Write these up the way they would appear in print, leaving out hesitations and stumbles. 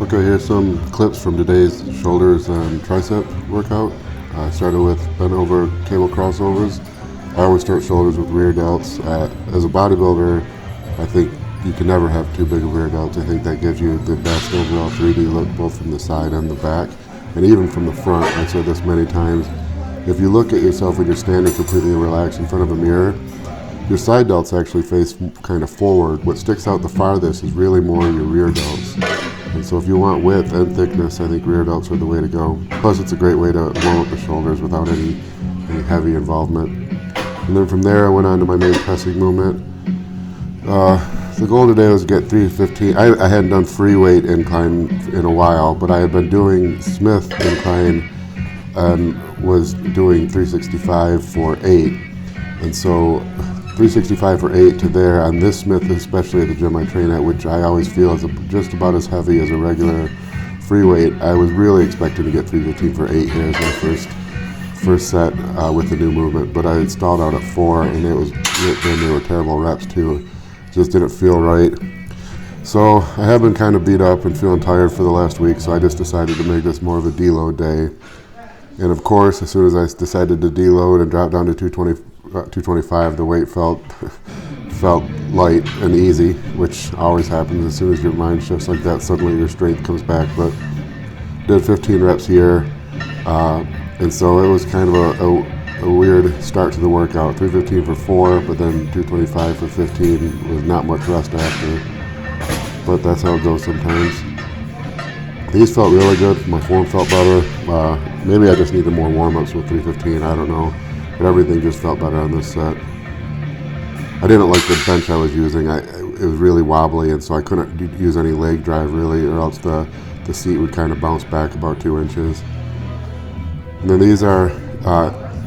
Okay, here's some clips from today's shoulders and tricep workout. I started with bent over cable crossovers. I always start shoulders with rear delts. As a bodybuilder, I think you can never have too big of rear delts. I think that gives you the best overall 3D look, both from the side and the back, and even from the front. I've said this many times. If you look at yourself when you're standing completely relaxed in front of a mirror, your side delts actually face kind of forward. What sticks out the farthest is really more your rear delts. And so if you want width and thickness, I think rear delts are the way to go. Plus it's a great way to warm up the shoulders without any heavy involvement. And then from there I went on to my main pressing movement. The goal today was to get 315. I hadn't done free weight incline in a while, but I had been doing Smith incline and was doing 365 for 8. And so 365 for 8 to there on this Smith, especially at the gym I train at, which I always feel is just about as heavy as a regular free weight. I was really expecting to get 315 for 8 here as my first set with the new movement, but I had stalled out at 4, and they were terrible reps too. Just didn't feel right. So I have been kind of beat up and feeling tired for the last week, so I just decided to make this more of a deload day. And of course, as soon as I decided to deload and drop down to 225, the weight felt light and easy, which always happens as soon as your mind shifts like that. Suddenly your strength comes back. But did 15 reps here, and so it was kind of a weird start to the workout. 315 for 4, but then 225 for 15 with not much rest after. But that's how it goes sometimes. These felt really good. My form felt better. Maybe I just needed more warm-ups with 315. I don't know. But everything just felt better on this set. I didn't like the bench I was using. It was really wobbly, and so I couldn't use any leg drive really, or else the seat would kind of bounce back about 2 inches. And then these are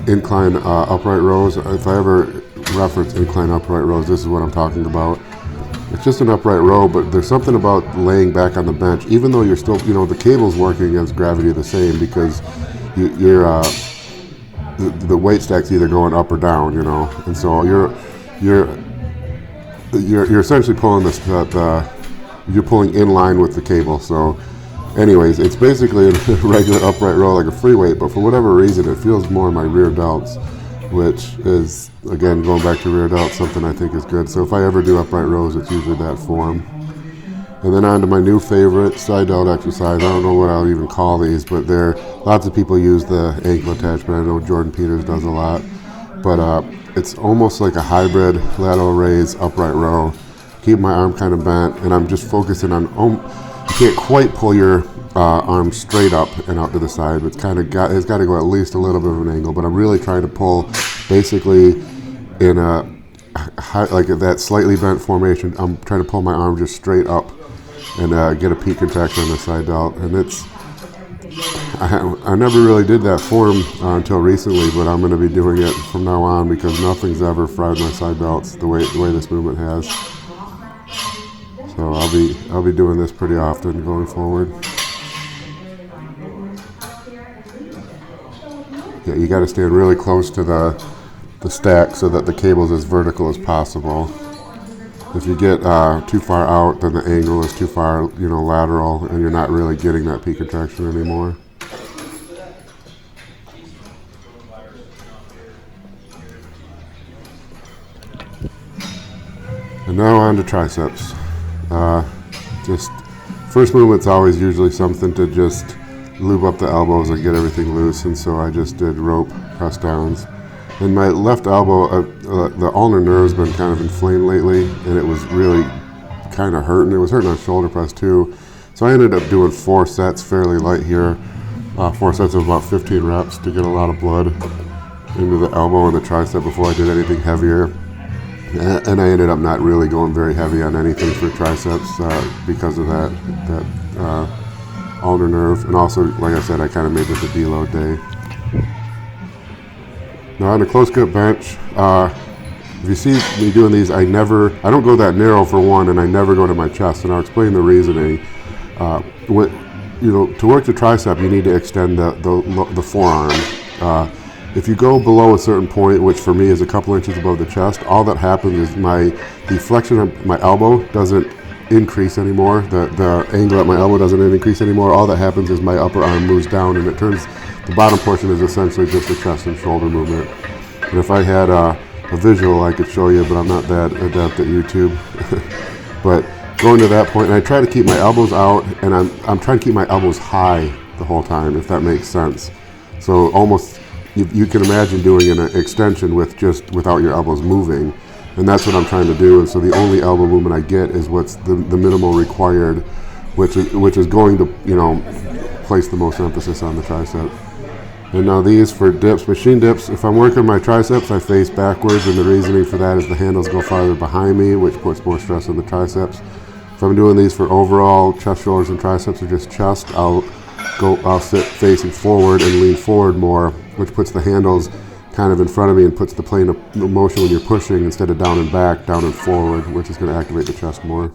incline upright rows. If I ever reference incline upright rows, this is what I'm talking about. It's just an upright row, but there's something about laying back on the bench, even though you're still, the cable's working against gravity the same, because the weight stack's either going up or down, and so you're essentially pulling you're pulling in line with the cable. So anyways, it's basically a regular upright row like a free weight, but for whatever reason it feels more in my rear delts, which is, again, going back to rear delts, something I think is good. So if I ever do upright rows, it's usually that form. And then on to my new favorite side delt exercise. I don't know what I'll even call these, but lots of people use the ankle attachment. I know Jordan Peters does a lot. But it's almost like a hybrid lateral raise upright row. Keep my arm kind of bent, and I'm just focusing on, you can't quite pull your arm straight up and out to the side. It's got to go at least a little bit of an angle, but I'm really trying to pull basically in like that slightly bent formation. I'm trying to pull my arm just straight up and get a peak contraction on the side delt. And I never really did that form until recently, but I'm going to be doing it from now on because nothing's ever fried my side delts the way this movement has. So I'll be doing this pretty often going forward. Yeah, you got to stand really close to the stack so that the cable's as vertical as possible. If you get too far out, then the angle is too far, lateral, and you're not really getting that peak contraction anymore. And now on to triceps. Just first movement's always usually something to just lube up the elbows and get everything loose, and so I just did rope press downs. And my left elbow, the ulnar nerve's been kind of inflamed lately, and it was really kind of hurting. It was hurting on shoulder press too. So I ended up doing 4 sets fairly light here, 4 sets of about 15 reps to get a lot of blood into the elbow and the tricep before I did anything heavier. And I ended up not really going very heavy on anything for triceps because of that ulnar nerve. And also, like I said, I kind of made this a deload day. Now on the close grip bench, if you see me doing these, I don't go that narrow for one, and I never go to my chest, and I'll explain the reasoning. To work the tricep, you need to extend the forearm. If you go below a certain point, which for me is a couple inches above the chest, all that happens is the flexion of my elbow doesn't increase anymore. The angle at my elbow doesn't increase anymore. All that happens is my upper arm moves down, and it turns, the bottom portion is essentially just a chest and shoulder movement. And if I had a visual, I could show you, but I'm not that adept at YouTube. But going to that point, and I try to keep my elbows out, and I'm trying to keep my elbows high the whole time, if that makes sense. So almost, you can imagine doing an extension without your elbows moving, and that's what I'm trying to do. And so the only elbow movement I get is what's the minimal required, which is going to, you know, place the most emphasis on the tricep. And now these for dips, machine dips, if I'm working my triceps, I face backwards, and the reasoning for that is the handles go farther behind me, which puts more stress on the triceps. If I'm doing these for overall chest, shoulders, and triceps, or just chest, I'll sit facing forward and lean forward more, which puts the handles kind of in front of me and puts the plane of motion when you're pushing instead of down and back, down and forward, which is going to activate the chest more.